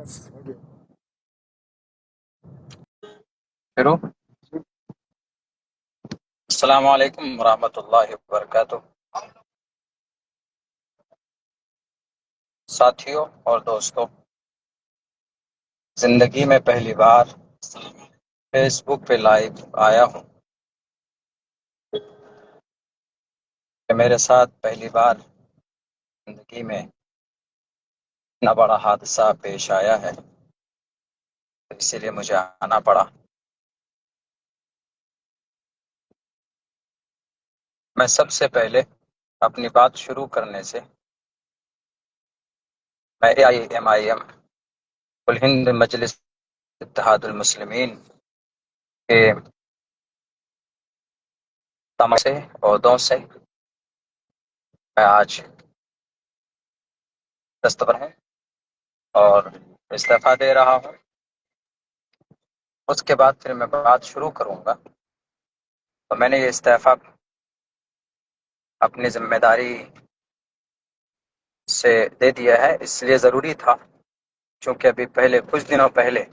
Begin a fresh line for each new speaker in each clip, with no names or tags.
شروع۔ السلام علیکم ورحمۃ اللہ وبرکاتہ۔ ساتھیوں اور دوستوں، زندگی میں پہلی بار فیس بک پہ لائیو آیا ہوں کہ میرے ساتھ پہلی بار زندگی میں اتنا بڑا حادثہ پیش آیا ہے، اسی لیے مجھے آنا پڑا۔ میں سب سے پہلے اپنی بات شروع کرنے سے میں AIMIM کل ہند مجلس اتحاد المسلمین کے تمام سے عہدوں سے میں آج دستبر ہوں اور استعفیٰ دے رہا ہوں۔ اس کے بعد پھر میں بات شروع کروں گا۔ تو میں نے یہ استعفیٰ اپنی ذمہ داری سے دے دیا ہے، اس لیے ضروری تھا چونکہ ابھی پہلے کچھ دنوں پہلے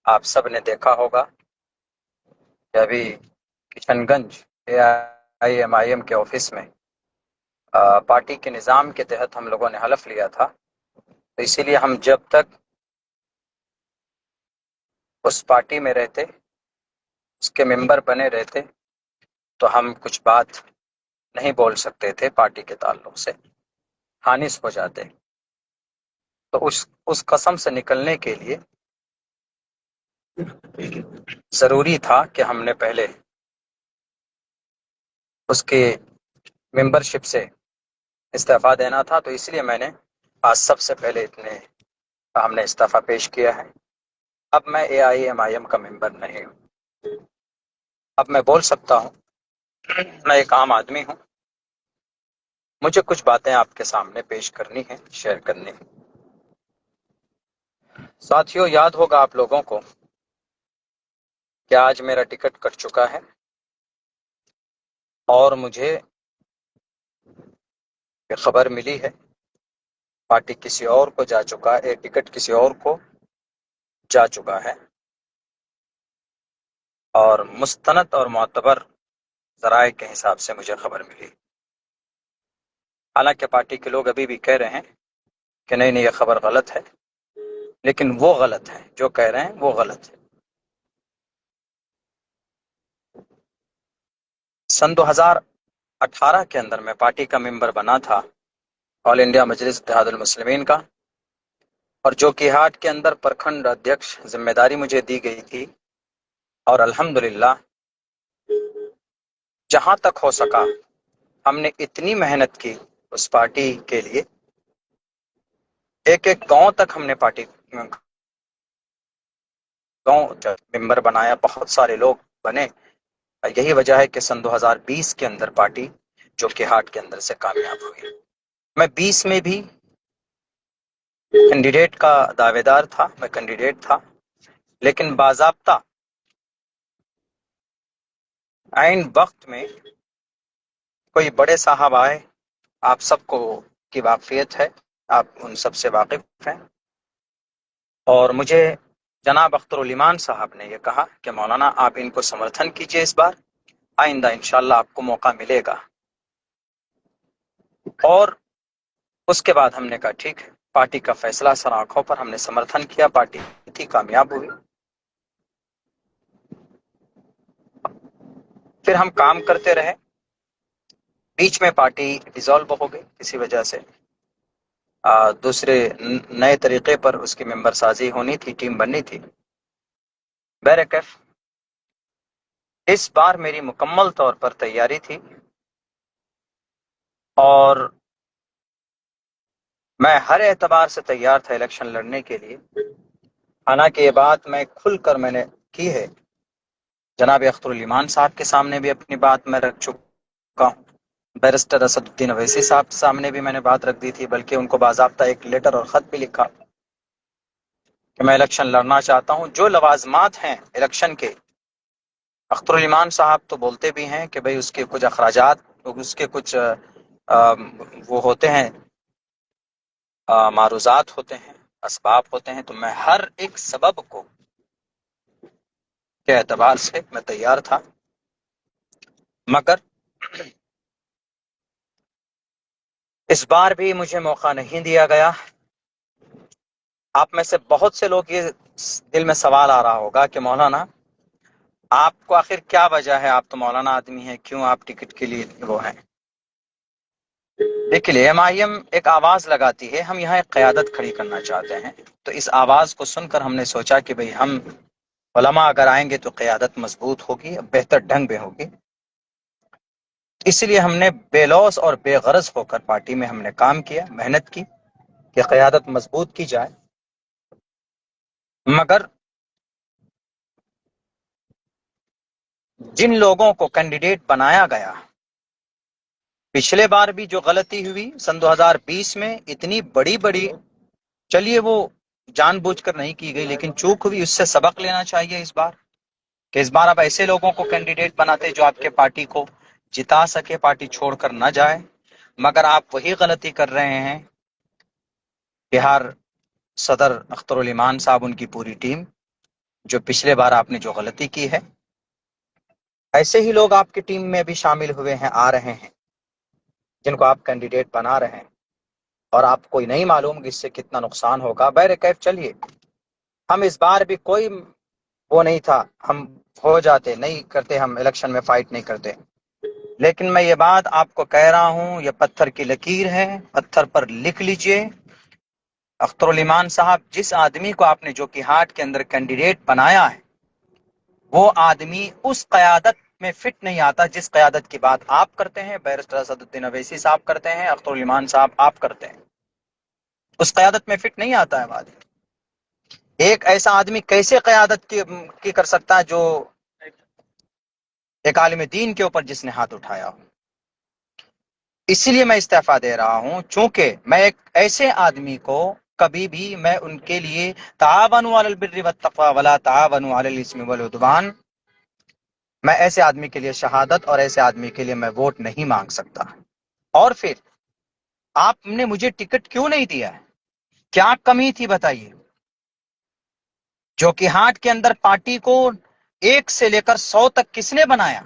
آپ سب نے دیکھا ہوگا کہ ابھی کشن گنج AIMIM کے آفس میں پارٹی کے نظام کے تحت ہم لوگوں نے حلف لیا تھا، تو اسی لیے ہم جب تک اس پارٹی میں رہتے، اس کے ممبر بنے رہتے، تو ہم کچھ بات نہیں بول سکتے تھے پارٹی کے تعلق سے، خانص ہو جاتے۔ تو اس قسم سے نکلنے کے لیے ضروری تھا کہ ہم نے پہلے اس کی ممبرشپ سے استعفیٰ دینا تھا، تو اس لیے میں نے آج سب سے پہلے ہم نے استعفیٰ پیش کیا ہے۔ اب میں AIMIM کا ممبر نہیں ہوں، اب میں بول سکتا ہوں، میں ایک عام آدمی ہوں، مجھے کچھ باتیں آپ کے سامنے پیش کرنی ہیں، شیئر کرنی ہیں۔ ساتھیوں، یاد ہوگا آپ لوگوں کو کہ آج میرا ٹکٹ کٹ چکا ہے اور مجھے یہ خبر ملی ہے پارٹی کسی اور کو جا چکا ہے، ٹکٹ کسی اور کو جا چکا ہے، اور مستند اور معتبر ذرائع کے حساب سے مجھے خبر ملی۔ حالانکہ پارٹی کے لوگ ابھی بھی کہہ رہے ہیں کہ نہیں یہ خبر غلط ہے، لیکن وہ غلط ہے، جو کہہ رہے ہیں وہ غلط ہے۔ سن 2018 کے اندر میں پارٹی کا ممبر بنا تھا، آل انڈیا مجلس اتحاد المسلمین کا، اور جو کہ ہاٹ کے اندر پرکھنڈ ادھیکش ذمہ داری مجھے دی گئی تھی، اور الحمدللہ جہاں تک ہو سکا ہم نے اتنی محنت کی اس پارٹی کے لیے، ایک ایک گاؤں تک ہم نے پارٹی گاؤں ممبر بنایا، بہت سارے لوگ بنے۔ یہی وجہ ہے کہ سن 2020 کے اندر پارٹی جو کہ ہاٹ کے اندر سے کامیاب ہوئی۔ میں 20 میں بھی کینڈیڈیٹ کا دعوے دار تھا، میں کینڈیڈیٹ تھا، لیکن باضابطہ عین وقت میں کوئی بڑے صاحب آئے، آپ سب کو کی واقفیت ہے، آپ ان سب سے واقف ہیں، اور مجھے جناب اختر الایمان صاحب نے یہ کہا کہ مولانا آپ ان کو سمرتھن کیجئے، اس بار آئندہ انشاءاللہ آپ کو موقع ملے گا۔ اور اس کے بعد ہم نے کہا ٹھیک ہے، پارٹی کا فیصلہ سر آنکھوں پر، ہم نے سمرتھن کیا، پارٹی تھی کامیاب ہوئی۔ پھر ہم کام کرتے رہے، بیچ میں پارٹی ڈیزالو ہو گئی کسی وجہ سے، دوسرے نئے طریقے پر اس کی ممبر سازی ہونی تھی، ٹیم بننی تھی۔ بہرکیف اس بار میری مکمل طور پر تیاری تھی، اور میں ہر اعتبار سے تیار تھا الیکشن لڑنے کے لیے۔ حالانکہ یہ بات میں کھل کر میں نے کی ہے، جناب اختر الایمان صاحب کے سامنے بھی اپنی بات میں رکھ چکا ہوں، بیرسٹر اسد الدین اویسی صاحب کے سامنے بھی میں نے بات رکھ دی تھی، بلکہ ان کو باضابطہ ایک لیٹر اور خط بھی لکھا کہ میں الیکشن لڑنا چاہتا ہوں۔ جو لوازمات ہیں الیکشن کے، اختر الایمان صاحب تو بولتے بھی ہیں کہ بھئی اس کے کچھ اخراجات، اس کے کچھ وہ ہوتے ہیں، معروضات ہوتے ہیں، اسباب ہوتے ہیں، تو میں ہر ایک سبب کو کے اعتبار سے میں تیار تھا، مگر اس بار بھی مجھے موقع نہیں دیا گیا۔ آپ میں سے بہت سے لوگ یہ دل میں سوال آ رہا ہوگا کہ مولانا آپ کو آخر کیا وجہ ہے، آپ تو مولانا آدمی ہیں، کیوں آپ ٹکٹ کے لیے وہ ہیں؟ دیکھیے ایم آئی ایم ایک آواز لگاتی ہے، ہم یہاں ایک قیادت کھڑی کرنا چاہتے ہیں، تو اس آواز کو سن کر ہم نے سوچا کہ بھئی ہم علماء اگر آئیں گے تو قیادت مضبوط ہوگی، بہتر ڈھنگ میں ہوگی، اس لیے ہم نے بے لوث اور بے غرض ہو کر پارٹی میں ہم نے کام کیا، محنت کی کہ قیادت مضبوط کی جائے۔ مگر جن لوگوں کو کینڈیڈیٹ بنایا گیا، پچھلے بار بھی جو غلطی ہوئی سن 2020 میں اتنی بڑی بڑی، چلیے وہ جان بوجھ کر نہیں کی گئی لیکن چوک ہوئی، اس سے سبق لینا چاہیے اس بار، کہ اس بار آپ ایسے لوگوں کو کینڈیڈیٹ بناتے جو آپ کے پارٹی کو جتا سکے، پارٹی چھوڑ کر نہ جائے، مگر آپ وہی غلطی کر رہے ہیں۔ بہار صدر اختر الایمان صاحب، ان کی پوری ٹیم، جو پچھلے بار آپ نے جو غلطی کی ہے، ایسے ہی لوگ آپ کی ٹیم میں بھی شامل ہوئے ہیں، آ رہے ہیں، جن کو آپ کینڈیڈیٹ بنا رہے ہیں، اور آپ کو نہیں معلوم کہ اس سے کتنا نقصان ہوگا۔ بہرکیف چلیے، ہم اس بار بھی کوئی وہ نہیں تھا، ہم ہو جاتے، نہیں کرتے، ہم الیکشن میں فائٹ نہیں کرتے، لیکن میں یہ بات آپ کو کہہ رہا ہوں، یہ پتھر کی لکیر ہے، پتھر پر لکھ لیجئے۔ اختر الایمان صاحب، جس آدمی کو آپ نے جو کہ ہاٹ کے اندر کینڈیڈیٹ بنایا ہے، وہ آدمی اس قیادت میں فٹ نہیں آتا جس قیادت کی بات آپ کرتے ہیں، بیرسٹر اسد الدین اویسی صاحب کرتے ہیں، اختر الایمان صاحب آپ کرتے ہیں، اس قیادت میں فٹ نہیں آتا ہے آدمی۔ ایک ایسا آدمی کیسے قیادت کی کر سکتا ہے جو ایک عالم دین کے اوپر جس نے ہاتھ اٹھایا ہو؟ اسی لیے میں استعفیٰ دے رہا ہوں، چونکہ میں ایک ایسے آدمی کو کبھی بھی میں ان کے لیے تعاونوا علی البر والتقوی ولا تعاونوا علی الاثم والعدوان، میں ایسے آدمی کے لیے شہادت اور ایسے آدمی کے لیے میں ووٹ نہیں مانگ سکتا۔ اور پھر آپ نے مجھے ٹکٹ کیوں نہیں دیا ہے؟ کیا کمی تھی بتائیے؟ جو کہ ہاٹ کے اندر پارٹی کو 1 سے لے کر 100 تک کس نے بنایا؟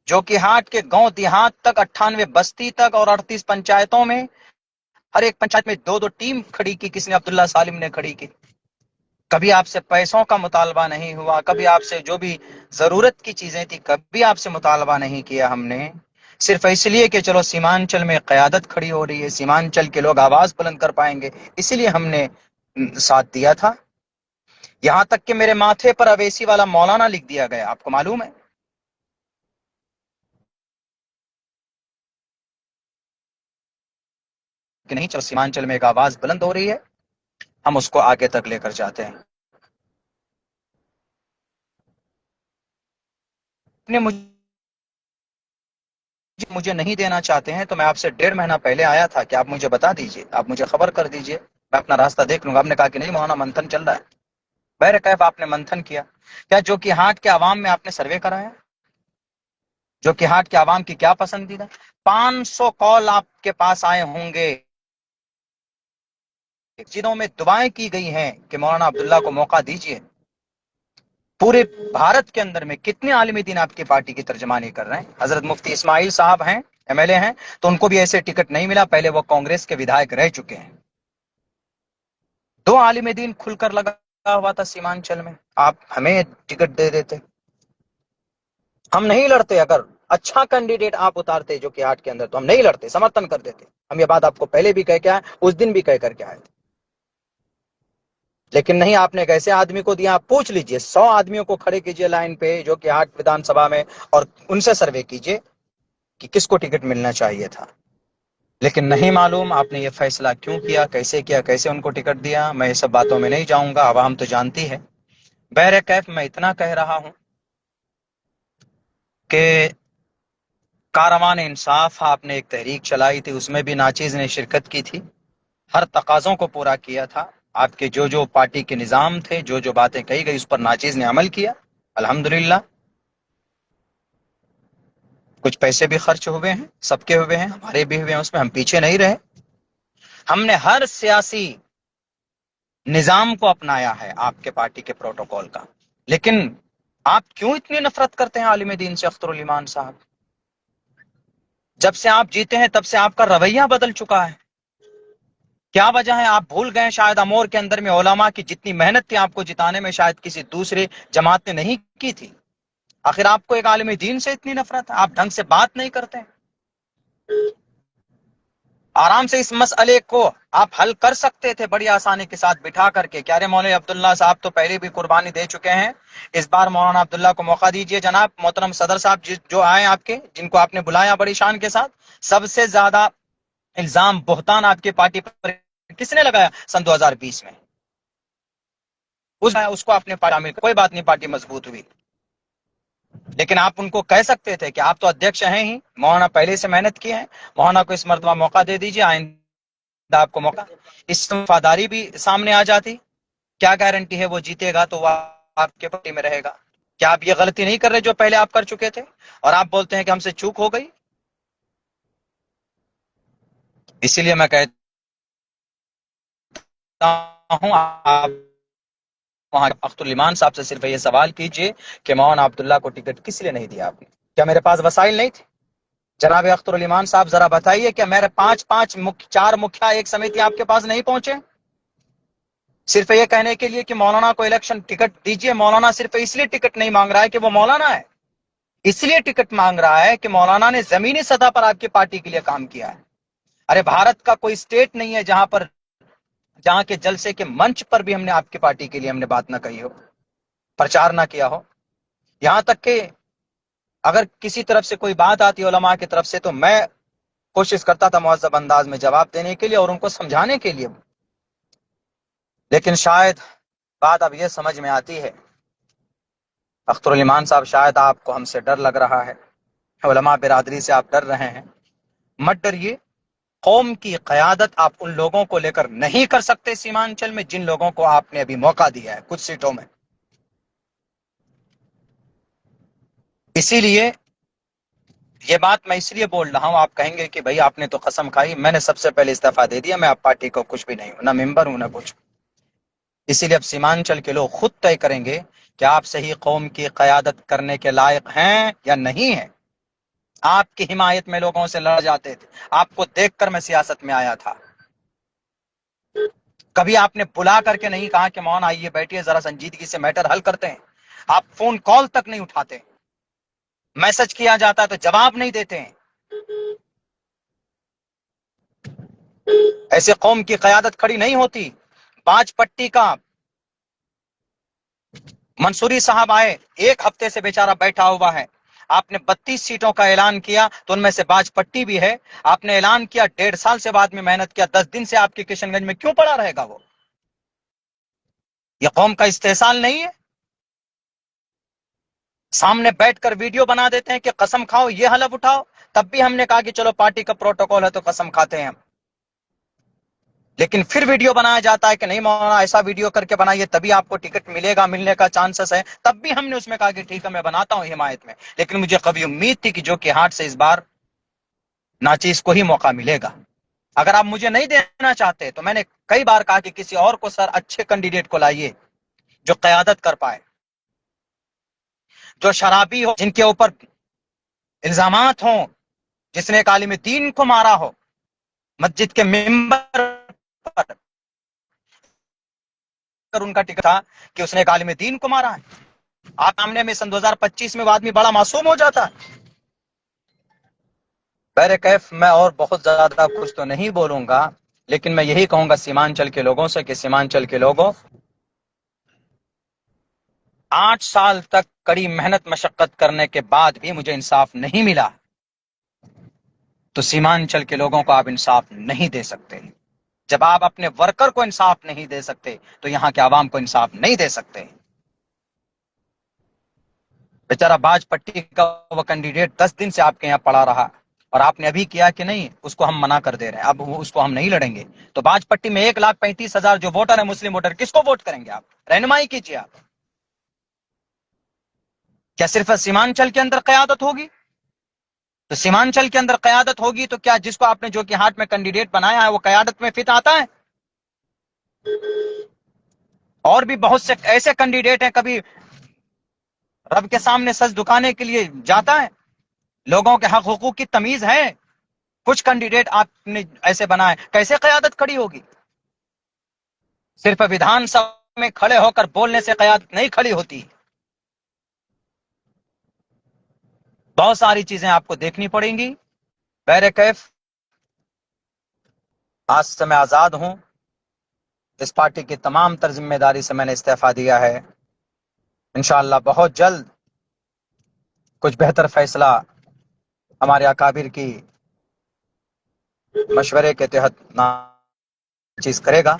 جو کہ ہاٹ کے گاؤں دیہات تک، 98 بستی تک اور 38 پنچایتوں میں، ہر ایک پنچایت میں 2 ٹیم کھڑی کی کس نے؟ عبداللہ سالم نے کھڑی کی۔ کبھی آپ سے پیسوں کا مطالبہ نہیں ہوا، کبھی آپ سے جو بھی ضرورت کی چیزیں تھی کبھی آپ سے مطالبہ نہیں کیا ہم نے، صرف اس لیے کہ چلو سیمانچل میں قیادت کھڑی ہو رہی ہے، سیمانچل کے لوگ آواز بلند کر پائیں گے، اسی لیے ہم نے ساتھ دیا تھا۔ یہاں تک کہ میرے ماتھے پر اویسی والا مولانا لکھ دیا گیا، آپ کو معلوم ہے؟ کہ نہیں، چلو سیمانچل میں ایک آواز بلند ہو رہی ہے، ہم اس کو آگے تک لے کر جاتے ہیں۔ نے مجھے نہیں دینا چاہتے ہیں تو میں آپ سے 1.5 مہینہ پہلے آیا تھا کہ آپ مجھے بتا دیجئے، آپ مجھے خبر کر دیجئے، میں اپنا راستہ دیکھ لوں گا۔ آپ نے کہا کہ نہیں مولانا، منتھن چل رہا ہے۔ بہرکیف آپ نے منتھن کیا، کیا جو کہ ہاٹ کے عوام میں آپ نے سروے کرایا؟ جو کہ ہاٹ کے عوام کی کیا پسندیدہ؟ 500 کال آپ کے پاس آئے ہوں گے جنہوں میں دعائیں کی گئی ہیں کہ مولانا عبداللہ کو موقع دیجئے۔ پورے بھارت کے اندر میں کتنے عالم دین آپ کی پارٹی کی ترجمانی کر رہے ہیں؟ حضرت مفتی اسماعیل صاحب ہیں، ایم ایل اے ہیں، تو ان کو بھی ایسے ٹکٹ نہیں ملا، پہلے وہ کانگریس کے ودھائک رہ چکے ہیں۔ 2 عالم دین کھل کر لگا ہوا تھا سیمانچل میں، آپ ہمیں ٹکٹ دے دیتے، ہم نہیں لڑتے۔ اگر اچھا کینڈیڈیٹ آپ اتارتے جو کہ ہاٹ کے اندر تو ہم نہیں لڑتے، سمرتھن کر دیتے۔ ہم یہ بات آپ کو پہلے بھی کہہ کے آئے، اس دن بھی کہہ کر کے آئے تھے، لیکن نہیں، آپ نے ایک ایسے آدمی کو دیا۔ آپ پوچھ لیجئے، 100 آدمیوں کو کھڑے کیجئے لائن پہ جو کہ ہاٹ ودھان سبھا میں، اور ان سے سروے کیجئے کہ کس کو ٹکٹ ملنا چاہیے تھا، لیکن نہیں معلوم آپ نے یہ فیصلہ کیوں کیا، کیسے ان کو ٹکٹ دیا۔ میں یہ سب باتوں میں نہیں جاؤں گا، عوام تو جانتی ہے۔ بہرکیف میں اتنا کہہ رہا ہوں کہ کاروان انصاف آپ نے ایک تحریک چلائی تھی، اس میں بھی ناچیز نے شرکت کی تھی، ہر تقاضوں کو پورا کیا تھا۔ آپ کے جو پارٹی کے نظام تھے، جو باتیں کہی گئی، اس پر ناچیز نے عمل کیا، الحمدللہ۔ کچھ پیسے بھی خرچ ہوئے ہیں، سب کے ہوئے ہیں، ہمارے بھی ہوئے ہیں، اس میں ہم پیچھے نہیں رہے۔ ہم نے ہر سیاسی نظام کو اپنایا ہے آپ کے پارٹی کے پروٹوکول کا، لیکن آپ کیوں اتنی نفرت کرتے ہیں عالم دین سے اختر الایمان صاحب؟ جب سے آپ جیتے ہیں تب سے آپ کا رویہ بدل چکا ہے. کیا وجہ ہے؟ آپ بھول گئے شاید امور کے اندر میں علماء کی جتنی محنت تھی آپ کو جتانے میں شاید کسی دوسرے جماعت نے نہیں کی تھی. آخر آپ کو ایک عالم دین سے اتنی نفرت ہے؟ آپ ڈھنگ سے بات نہیں کرتے. آرام سے اس مسئلے کو آپ حل کر سکتے تھے بڑی آسانی کے ساتھ بٹھا کر کے. کیا رے مولوی عبداللہ صاحب تو پہلے بھی قربانی دے چکے ہیں، اس بار مولانا عبداللہ کو موقع دیجئے. جناب محترم صدر صاحب جو آئے آپ کے، جن کو آپ نے بلایا بڑی شان کے ساتھ، سب سے زیادہ الزام بہتان آپ کی پارٹی پر کس نے لگایا سن 2020 میں؟ اس کو آپ نے پارٹی، کوئی بات نہیں، پارٹی مضبوط ہوئی. لیکن آپ ان کو کہہ سکتے تھے کہ آپ تو ادھیکش ہیں ہی، مولانا پہلے سے محنت کی ہے، مولانا کو اس مرتبہ موقع دے دیجیے، آئندہ آپ کو موقع. اس سے وفاداری بھی سامنے آ جاتی. کیا گارنٹی ہے وہ جیتے گا تو وہ آپ کے پارٹی میں رہے گا؟ کیا آپ یہ غلطی نہیں کر رہے جو پہلے آپ کر چکے تھے اور آپ بولتے ہیں کہ ہم سے چوک ہو گئی؟ اسی لیے میں کہتا ہوں آپ وہاں اختر الایمان صاحب سے صرف یہ سوال کیجئے کہ مولانا عبداللہ کو ٹکٹ کس لیے نہیں دیا آپ نے؟ کیا میرے پاس وسائل نہیں تھے؟ جناب اختر الایمان صاحب ذرا بتائیے کہ میرے چار مکھیا ایک سمیتی آپ کے پاس نہیں پہنچے صرف یہ کہنے کے لیے کہ مولانا کو الیکشن ٹکٹ دیجئے؟ مولانا صرف اس لیے ٹکٹ نہیں مانگ رہا ہے کہ وہ مولانا ہے، اس لیے ٹکٹ مانگ رہا ہے کہ مولانا نے زمینی سطح پر آپ کی پارٹی کے لیے کام کیا ہے. ارے بھارت کا کوئی اسٹیٹ نہیں ہے جہاں کے جلسے کے منچ پر بھی ہم نے آپ کی پارٹی کے لیے ہم نے بات نہ کہی ہو، پرچار نہ کیا ہو. یہاں تک کہ اگر کسی طرف سے کوئی بات آتی علماء کی طرف سے تو میں کوشش کرتا تھا مہذب انداز میں جواب دینے کے لیے اور ان کو سمجھانے کے لیے. لیکن شاید بات اب یہ سمجھ میں آتی ہے، اختر الایمان صاحب، شاید آپ کو ہم سے ڈر لگ رہا ہے، علماء برادری سے آپ ڈر رہے ہیں. مت ڈریے. قوم کی قیادت آپ ان لوگوں کو لے کر نہیں کر سکتے سیمانچل میں جن لوگوں کو آپ نے ابھی موقع دیا ہے کچھ سیٹوں میں. اسی لیے یہ بات میں اس لیے بول رہا ہوں، آپ کہیں گے کہ بھئی آپ نے تو قسم کھائی. میں نے سب سے پہلے استعفیٰ دے دیا، میں اب پارٹی کو کچھ بھی نہیں ہوں، نہ ممبر ہوں نہ کچھ. اسی لیے اب سیمانچل کے لوگ خود طے کریں گے کہ آپ صحیح قوم کی قیادت کرنے کے لائق ہیں یا نہیں ہیں. آپ کی حمایت میں لوگوں سے لڑ جاتے تھے، آپ کو دیکھ کر میں سیاست میں آیا تھا. کبھی آپ نے بلا کر کے نہیں کہا کہ مولانا آئیے بیٹھیے ذرا سنجیدگی سے میٹر حل کرتے ہیں. آپ فون کال تک نہیں اٹھاتے، میسج کیا جاتا ہے تو جواب نہیں دیتے ہیں. ایسے قوم کی قیادت کھڑی نہیں ہوتی. باج پٹی کا منصوری صاحب آئے، ایک ہفتے سے بیچارہ بیٹھا ہوا ہے. آپ نے 32 سیٹوں کا اعلان کیا تو ان میں سے باج پٹی بھی ہے. آپ نے اعلان کیا، 1.5 سال سے بعد میں محنت کیا، 10 دن سے آپ کے کشن گنج میں کیوں پڑا رہے گا وہ؟ یہ قوم کا استحصال نہیں ہے؟ سامنے بیٹھ کر ویڈیو بنا دیتے ہیں کہ قسم کھاؤ، یہ حلف اٹھاؤ. تب بھی ہم نے کہا کہ چلو پارٹی کا پروٹوکول ہے تو قسم کھاتے ہیں ہم. لیکن پھر ویڈیو بنایا جاتا ہے کہ نہیں مولانا ایسا ویڈیو کر کے بنائیے تبھی آپ کو ٹکٹ ملے گا، ملنے کا چانسز ہے. تب بھی ہم نے اس میں کہا کہ ٹھیک ہے میں بناتا ہوں حمایت میں. لیکن مجھے کبھی امید تھی کہ جو کہ ہاتھ سے اس بار ناچیز کو ہی موقع ملے گا. اگر آپ مجھے نہیں دینا چاہتے تو میں نے کئی بار کہا کہ کسی اور کو، سر اچھے کینڈیڈیٹ کو لائیے جو قیادت کر پائے، جو شرابی ہو، جن کے اوپر الزامات ہوں، جس نے ایک عالم دین کو مارا ہو مسجد کے ممبر پر. ان کا ٹکٹ تھا کہ اس نے ایک عالم دین کو مارا ہے. آپ سامنے میں سن 2025 میں وہ آدمی بڑا معصوم ہو جاتا ہے. بہر کیف میں اور بہت زیادہ کچھ تو نہیں بولوں گا، لیکن میں یہی کہوں گا سیمانچل کے لوگوں سے کہ سیمانچل کے لوگوں، 8 سال تک کڑی محنت مشقت کرنے کے بعد بھی مجھے انصاف نہیں ملا تو سیمانچل کے لوگوں کو آپ انصاف نہیں دے سکتے. جب آپ اپنے ورکر کو انصاف نہیں دے سکتے تو یہاں کے عوام کو انصاف نہیں دے سکتے. بیچارہ باج پٹی کا وہ کینڈیڈیٹ 10 دن سے آپ کے یہاں پڑا رہا اور آپ نے ابھی کیا کہ نہیں اس کو ہم منع کر دے رہے ہیں، اب اس کو ہم نہیں لڑیں گے. تو باج پٹی میں 1,35,000 جو ووٹر ہے مسلم ووٹر، کس کو ووٹ کریں گے آپ؟ رہنمائی کیجیے. آپ کیا صرف سیمانچل کے اندر قیادت ہوگی؟ تو سیمانچل کے اندر قیادت ہوگی تو کیا جس کو آپ نے جو کہ ہاتھ میں کینڈیڈیٹ بنایا ہے وہ قیادت میں فٹ آتا ہے؟ اور بھی بہت سے ایسے کینڈیڈیٹ ہیں، کبھی رب کے سامنے سج دکانے کے لیے جاتا ہے، لوگوں کے حق حقوق کی تمیز ہے. کچھ کینڈیڈیٹ آپ نے ایسے بنائے، کیسے قیادت کھڑی ہوگی؟ صرف ویدھان سبھا میں کھڑے ہو کر بولنے سے قیادت نہیں کھڑی ہوتی. بہت ساری چیزیں آپ کو دیکھنی پڑیں گی. بہرکیف آج سے میں آزاد ہوں. اس پارٹی کی تمام تر ذمہ داری سے میں نے استعفیٰ دیا ہے. انشاءاللہ بہت جلد کچھ بہتر فیصلہ ہمارے اکابر کی مشورے کے تحت چیز کرے گا.